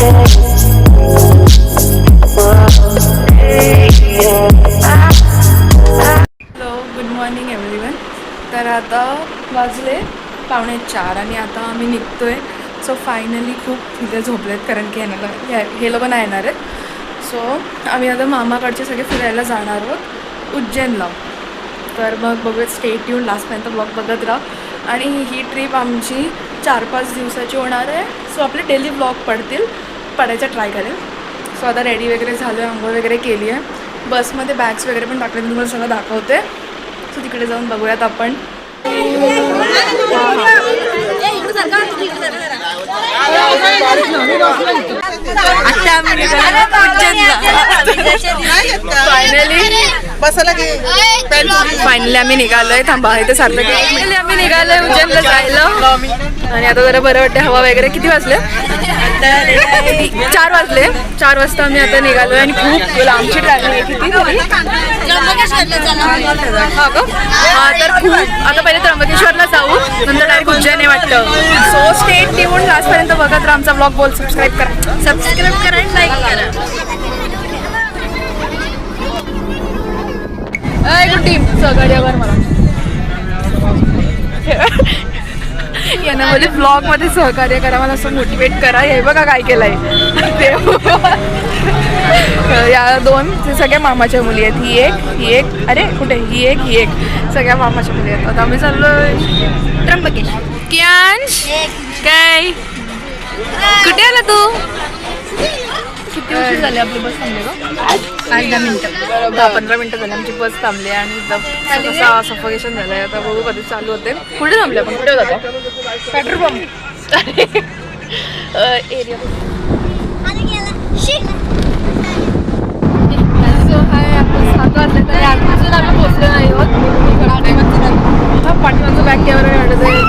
Good morning everyone. तर आता वाजले 3:45 आणि आता आम्ही निघतोय. सो फायनली खूप तिथे झोपलेत कारण की हे लोक नाही येणार आहेत. सो आम्ही आता मामाकडचे सगळे फिरायला जाणार आहोत उज्जैनला. तर मग बघूया, स्टे ट्यून लास्टपर्यंत ब्लॉग बघत राहा. आणि ही ट्रिप आमची 4-5 दिवसाची होणार आहे. सो आपले डेली ब्लॉग पडायचा ट्राय करेल. सो आता रेडी वगैरे झालो आहे, आंघोळ वगैरे केली आहे. बसमध्ये बॅग्स वगैरे पण टाकले, मी तुम्हाला सगळं दाखवते. सो तिकडे जाऊन बघूयात आपण. फायनली आम्ही निघालोय. थांबा इथे सारखं की फायनली आम्ही निघालोय उज्जैनला जायला. आणि आता जरा बरं वाटतं. हवा वगैरे किती वाजले? 4 वाजले. 4 वाजता आम्ही आता निघालोय आणि खूप लांबची ट्रॅव्हलिंग आहे. किती झाली? हा तर खूप. आता पहिले त्र्यंबकेश्वरला जाऊ, नंतर डायरेक्ट उज्जैन आहे वाटतं. सो स्टे ट्यून लास्टपर्यंत बघत राहा आमचा ब्लॉग. बोल सबस्क्राईब करा आणि लाईक करा. गुड टीम सहकार्यावर मला यांना मध्ये ब्लॉगमध्ये सहकार्य करा, मला असं मोटिवेट करा. हे बघा काय केलंय या 2 सगळ्या मामाच्या मुली आहेत. ही एक अरे कुठे ही एक सगळ्या मामाच्या मुली आहेत. आता आम्ही चाललोय त्र्यंबकेश्वर. कियांश काय कुठे आला तू? किती उशीर झाले आपली बस थांबले का? 8-10 मिनिटं. 10-15 मिनिटं झाली आमची बस थांबली आणि एकदम सफोकेशन झालं आहे. आता बघू कधी चालू होते. कुठे थांबले आपण? कुठे जातो? Petrol pump area. सो हाय, आपण 7 वाजले तरी अजून आम्ही पोचलो नाही आहोत. पाठीमागचं बॅग कॅमेरा काढत आहे.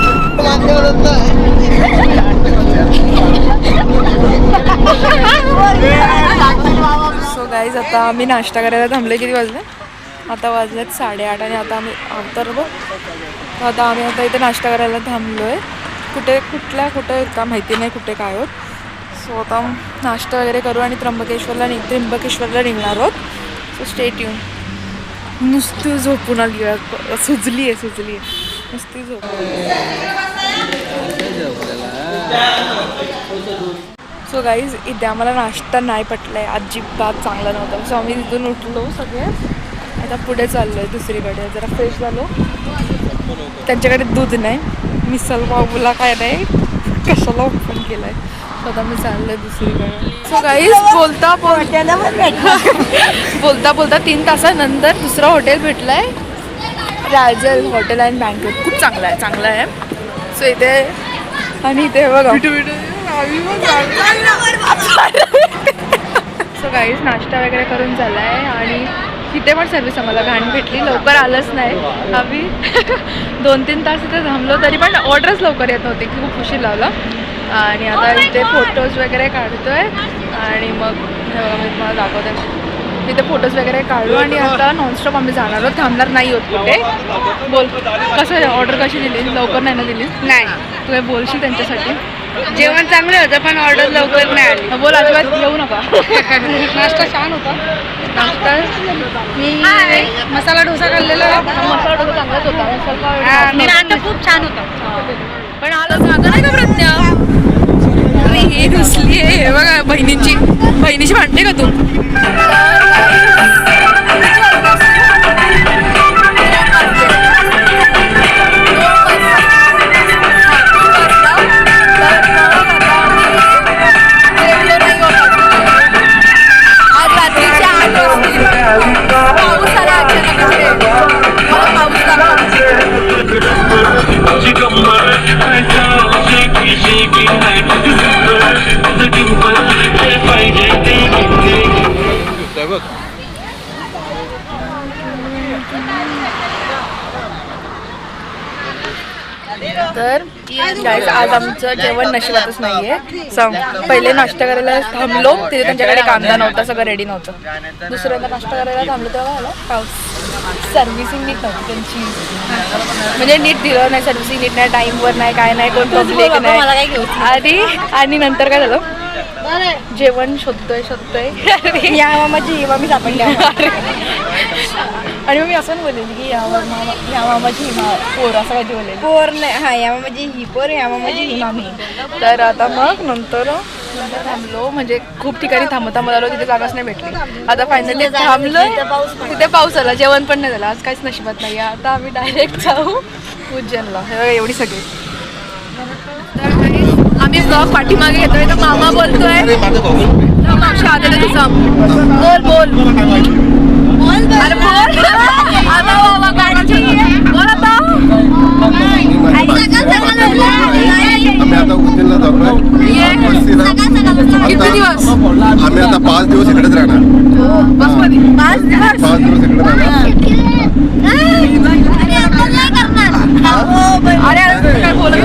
सो गाईज आता आम्ही नाश्ता करायला थांबले. किती वाजले? आता वाजलेत 8:30 आणि आता आम्ही अवतरलो. आता आम्ही इथे नाश्ता करायला थांबलो आहे. कुठे का माहिती नाही कुठे काय आहोत. सो आता नाश्ता वगैरे करू आणि त्र्यंबकेश्वरला निघणार आहोत. So stay tune. नुसती झोपून आली, सुजली आहे नुसती झोप. सो गाईज इथे आम्हाला नाश्ता नाही पटला आहे, अजिबात चांगला नव्हता. सो आम्ही तिथून उठलो सगळे. आता पुढे चाललो आहे दुसरीकडे. जरा फ्रेश झालो. त्यांच्याकडे दूध नाही, मिसल पावला काय नाही, कशाला ओपन केलं आहे. सो आता मी चाललो आहे दुसरीकडे. सो गाईज बोलता 3 तासानंतर दुसरं हॉटेल भेटलं आहे. राजल हॉटेल अँड बँकेट. खूप चांगलं आहे. सो इथे आणि इथे बघा. सो गाईज नाश्ता वगैरे करून झाला आहे आणि तिथे पण सर्विस आम्हाला घाण भेटली. लवकर आलंच नाही. आम्ही 2-3 तास इथे थांबलो तरी पण ऑर्डरच लवकर येत नव्हती. खूप उशीर लावला. आणि आता इथे फोटोज वगैरे काढतोय आणि मग मी तुम्हाला दाखवते. तिथे फोटोज वगैरे काढू आणि आता नॉनस्टॉप आम्ही जाणार आहोत. थांबणार नाही होत कुठे. बोल कसं ऑर्डर कशी दिली? लवकर नाही ना दिली? नाही. तू काय बोलशील त्यांच्यासाठी? जेवण चांगलं होतं पण ऑर्डर लवकर नाही आली. बोल अजिबात येऊ नका. नाश्ता छान होता. नाश्ता मी मसाला डोसा खाल्लेला. मसाला डोसा चांगलाच होता. नाश्ता खूप छान होता. पण आलं जागा नाही का प्रज्ञा? अरे हे घुसली आहे. हे बघा बहिणीची भांडते का तू? तर गाईस आज आमचं जेवण नशिबातच नाही आहे. पहिले नाश्ता करायला थांबलो तिथे त्यांच्याकडे कांदा नव्हता, सगळं रेडी नव्हतं. दुसऱ्यांदा नाश्ता करायला थांबलो तेव्हा आला पाऊस. सर्व्हिसिंग नीट नव्हती त्यांची, म्हणजे नीट दिलं नाही, सर्व्हिसिंग नीट नाही, टाईमवर नाही, काय नाही, कोण पब्लिक नाही. आणि नंतर काय झालं जेवण शोधतोय या मामाची मामी सापडली आणि मग मी असं बोलेली की या मामाची पोर असं कधी बोलेली पोर नाही हा या मामाची ही पोर या मामाची ही मामी. तर आता मग नंतर थांबलो म्हणजे खूप ठिकाणी थांबत आलो तिथे जागाच नाही भेटली. आता फायनली थांबलो तिथे पाऊस आला जेवण पण नाही झालं आज काहीच नशिबात नाही. आता आम्ही डायरेक्ट जाऊ उज्जैनला. हे बघा एवढी सगळी. तर आम्ही ब्लॉग पाठीमागे येतोय तर मामा बोलतोय मावशी आले तुझा बोल अरे बोल आता बाबा गाडीची बोल आता. आम्ही आता उज्जैनला जातोय. किती दिवस आम्ही आता 5 दिवस इकडेच राहणार. बसमध्ये 5 दिवस 5 दिवस इकडे राहणार. अरे काय बोलत बोलतो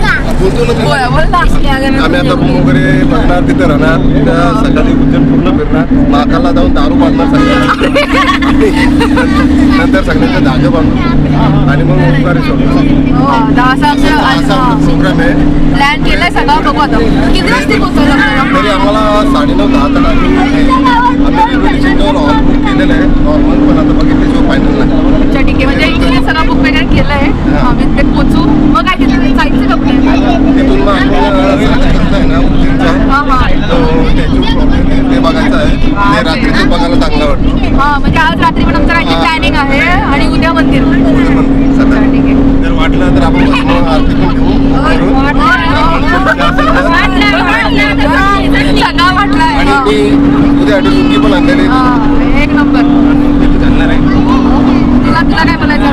ना बोल आम्ही आता रूम वगैरे बघणार तिथे राहणार. त्या सकाळी उज्जैन पूर्ण फिरणार. महाकालला जाऊन दारू बांधणार सगळ्यांना. नंतर सगळ्यांचे धागे बांधू आणि मग ओंकारेश्वर प्रोग्राम आहे. प्लॅन केलाय सगळं बघू आता किती वाजता पोहोचवलं तरी आम्हाला 9:30-10 आम्ही रेल्वे हॉल बुक केलेलं आहे नॉर्मल पण आता बघितल्याशिवाय फायनल नाही. अच्छा ठीक आहे म्हणजे इथे सगळं बुक वगैरे केलंय आम्ही ते पोचू मग काय तिथे जायचं का कुठे तिथून मग आपण आहे ना उज्जैनचा स्टॅच्यू ते बघायचं आहे. ते रात्रीचं बघायला चांगलं वाटतं. हां म्हणजे आज रात्री पण आमचं काहीतरी प्लॅनिंग आहे आणि उद्या मंदिर. सकाळी ठीक आहे जर वाटलं तर आपण आरती पण घेऊ सगळा वाटलाय आणि ती उद्या लुंगी पण आणलेली एक नंबर. जाणार आहे. तुला काय बोलायचं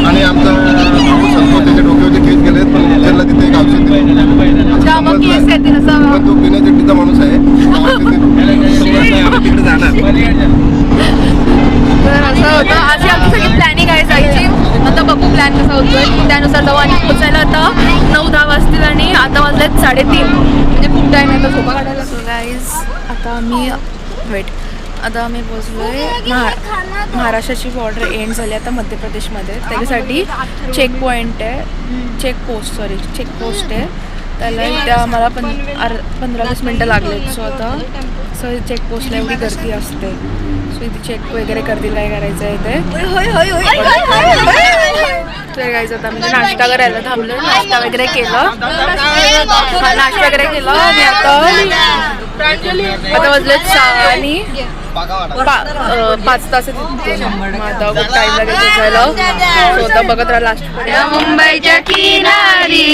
आणि आमचा संतोष त्याच्या डोक्यावरचे केस गेलेत पण उज्जैनला तिथे एक औषध दिलं. मग केस येतील असं पण तो बिना चिठ्ठीचा माणूस आहे. तिकडे जाणार. तर असं होतं अशी आमची सगळी प्लॅनिंग आहे जायची. आता बघू प्लॅन कसा होतोय त्यानुसार जाऊ आणि पोचायला आता 9-10 वाजतील आणि आता वाजलेत 3:30 म्हणजे खूप टाईम आहे आता झोपा काढायला. सो गाईज आता आम्ही पोचलोय महाराष्ट्राची बॉर्डर एंड झाली आता मध्य प्रदेशमध्ये. त्याच्यासाठी चेक पोस्ट आहे त्याला इथे आम्हाला 15-20 मिनटं लागलेत. सो आता चेकपोस्टला एवढी गर्दी असते. सो इथे चेक वगैरे करतील काय करायचं आहे ते. तर गायचं आता म्हणजे नाश्ता करायला थांबलो. नाश्ता वगैरे केलं नाश्ता वगैरे केलं आणि आता वाजले 4 आणि 5 तास तिथे. आता खूप टाईम लागेल पोचायला. सो आता बघत राहा लास्ट मुंबईच्या किनारी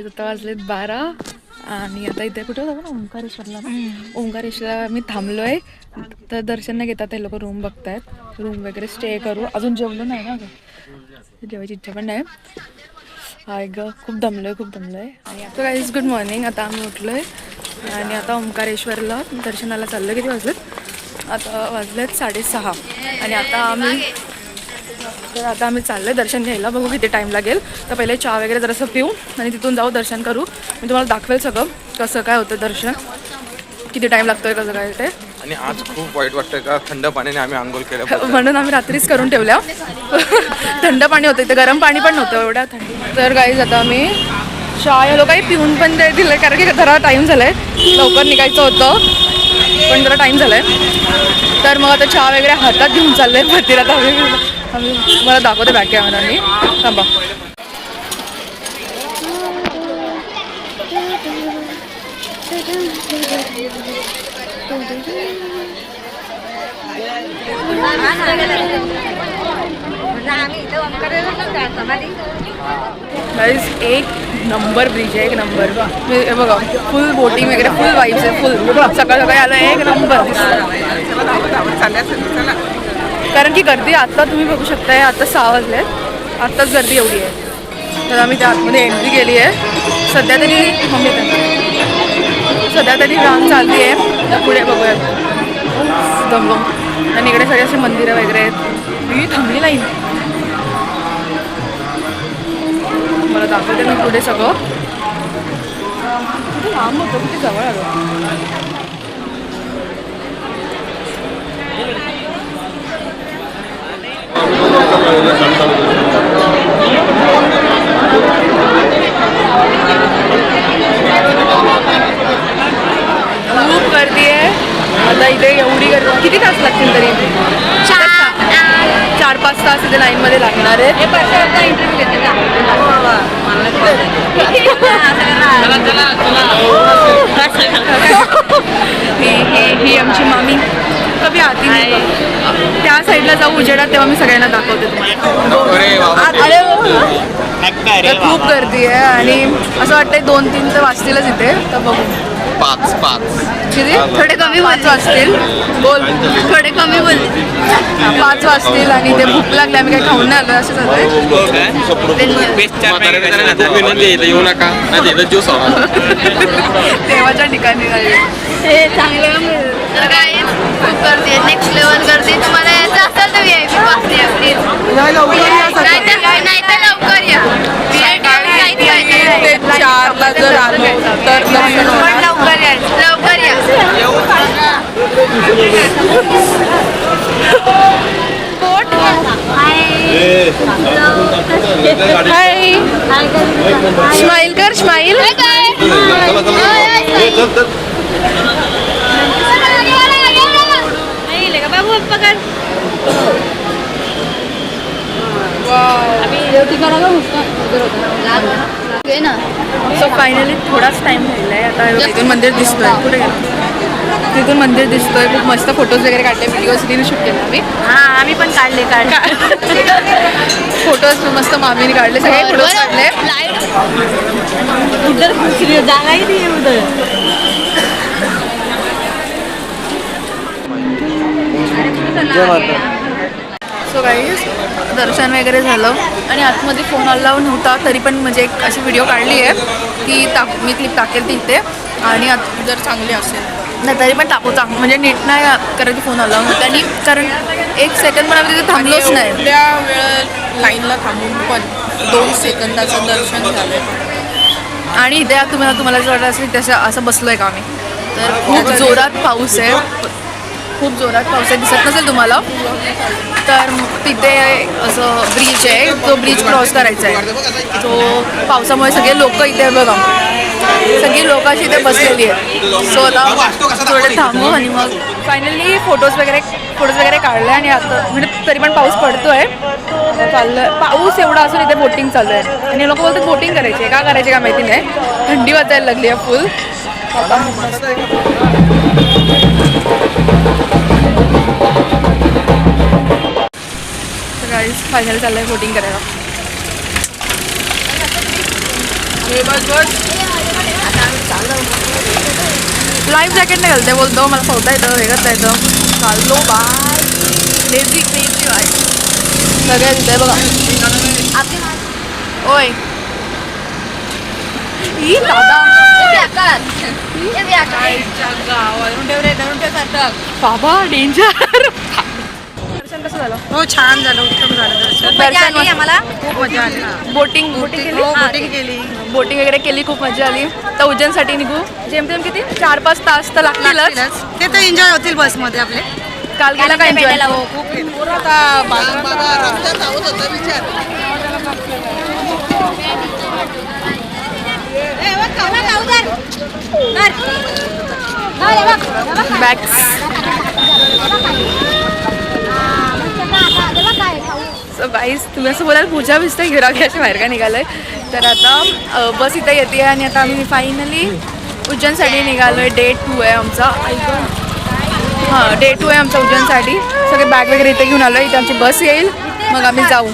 आता वाजलेत 12 आणि आता इथे कुठे जाऊ ना ओंकारेश्वरला. ओंकारेश्वरला मी थांबलोय तर दर्शन नाही घेतात ते लोक. रूम बघतायत. रूम वगैरे स्टे करू. अजून जेवलो नाही ना जेवायची इच्छा पण नाही. हाय ग खूप दमलोय आणि आता गाईज गुड मॉर्निंग. आता आम्ही उठलोय आणि आता ओंकारेश्वरला दर्शनाला चाललो. किती वाजलेत आता वाजलेत 6:30 आणि आता आम्ही चाललो दर्शन घ्यायला. बघू किती टाईम लागेल. तर पहिले चहा वगैरे जरासं पिऊ आणि तिथून जाऊ दर्शन करू. मी तुम्हाला दाखवेल सगळं कसं काय होतं दर्शन किती टाईम लागतोय कसं काय ते. आणि आज खूप वाईट वाटतंय का थंड पाण्याने आम्ही आंघोळ केलं म्हणून आम्ही रात्रीच करून ठेवल्या. थंड पाणी होतं इथे गरम पाणी पण नव्हतं एवढ्या थंडी. तर गाईज आता आम्ही चहा या लोकांनी पिऊन पण ते दिलं कारण की जरा टाईम झाला आहे. लवकर निघायचं होतं पण जरा टाईम झाला आहे. तर मग आता चहा वगैरे हातात घेऊन चाललं आहे मंदिरात. आम्ही मला दाखवते बॅक कॅमेराने. थांबा गाईज एक नंबर ब्रिज आहे. एक नंबर हे बघा फुल बोटिंग वगैरे फुल वाईब्स आहे. फुल सकाळ सकाळी आलं एक नंबर. कारण की गर्दी आत्ता तुम्ही बघू शकताय. आता 6 वाजलेत. आत्ताच गर्दी एवढी आहे. तर आम्ही त्या आतमध्ये एंट्री केली आहे सध्या तरी. मम्मी सध्या तरी रांग चालली आहे. पुढे बघूयात. दमलो. आणि इकडे सगळे असे मंदिरं वगैरे आहेत. मी थांबली नाही. मला दाखवते मी पुढे सगळं. किती लांब होतं, किती जवळ आलो. खूप गर्दी आहे आता इथे. एवढी गर्दी. किती तास लागतील तरी? 4-5 तास इथे लाईनमध्ये लागणार आहे. ही आमची मामी कधी आती नाही. त्या साईडला जाऊ उजेडात तेव्हा मी सगळ्यांना दाखवते तुम्हाला. खूप गर्दी आहे आणि असं वाटतंय 2-3 तर वाजतीलच इथे. तर बघू. 5 किती? थोडे कमी 5 वाजतील. बोल. थोडे कमी बोल. 5 वाजतील आणि ते भूक लागली. आम्ही काही खाऊन नाही आलो असं झालंय. येऊ नका देवाच्या ठिकाणी खूप गर्दी आहे. नेक्स्ट लेवल गर्दी. तुम्हाला यायचं असेल तर VIP पास नाही तर लवकर या. ते 4ला जर आलो तर पण लवकर या. लवकर या. हाय. स्माइल कर. स्माइल. सो फायनली थोडाच टाइम राहिलाय आता. तिथून मंदिर दिसतोय. कुठे गेलं? तिथून मंदिर दिसतोय. खूप मस्त फोटोज वगैरे काढले. व्हिडिओज तिने शूट केले आम्ही. आम्ही पण काढले. फोटोज मस्त मामीने काढले. सगळे फोटोज काढले. जागाही नाही एवढं. सो गाईज दर्शन वगैरे झालं आणि आतमध्ये फोन अलाव नव्हता तरी पण म्हणजे एक अशी व्हिडिओ काढली आहे ती मी क्लिप टाकेल ती इथे. आणि जर चांगली असेल नाही तरी पण टाकू. म्हणजे नीट नाही कारण की फोन अलाव नव्हता. आणि कारण 1 सेकंड पण आम्ही तिथे थांबलोच नाही. एवढ्या वेळ लाईनला थांबून पण 2 सेकंदाचं दर्शन झालं. आणि इथे तुम्हाला जर वाटत असेल तसं असं बसलो आहे का आम्ही. तर खूप जोरात पाऊस आहे. खूप जोरात पाऊस आहे. दिसत नसेल तुम्हाला तर तिथे असं ब्रिज आहे. तो ब्रिज क्रॉस करायचा आहे. तो पावसामुळे सगळे लोक इथे बघा सगळी लोक अशी इथे बसलेली आहेत. सो आता थोडे थांबू आणि मग फायनली फोटोज वगैरे काढले. आणि आता म्हणजे तरी पण पाऊस पडतोय. चाललं आहे पाऊस एवढा असून इथे बोटिंग चालू आहे. आणि लोक बोलतात बोटिंग करायची आहे. का करायची का माहिती नाही. थंडी वाजायला लागली आहे फुल. गाईज फायनल चाललं आहे बोटिंग करायला. लाईफ जॅकेट नाही घालते बोलतो. मला पोहता येतं हे करता येतं. चाललो बाय. Lazy crazy bye. सगळ्या तिथे बघा. ओय ही दादा बाबा डेंजर. दर्शन कसं झालं? हो छान झालं. उत्तम झालं दर्शन. दर्शन आम्हाला खूप मजा आली. बोटिंग केली. बोटिंग केली. बोटिंग वगैरे केली. खूप मजा आली. तर उज्जैनसाठी निघू. जेमतेम किती 4-5 तास तर लागतीलच. ते तर एन्जॉय होतील बसमध्ये आपले. काल गेला काय एन्जॉय? खूप आता बॅग्स. सो गाईज तुम्ही असं बोलाल पूजा भिजते गिराकी अशी बाहेर का निघालोय. तर आता बस इथे येते आणि आता आम्ही फायनली उज्जैनसाठी निघालो आहे. डे 2 आहे आमचा. हां डे 2 आहे आमचा उज्जैनसाठी. सगळे बॅग वगैरे इथे घेऊन आलो आहे. इथे आमची बस येईल मग आम्ही जाऊ.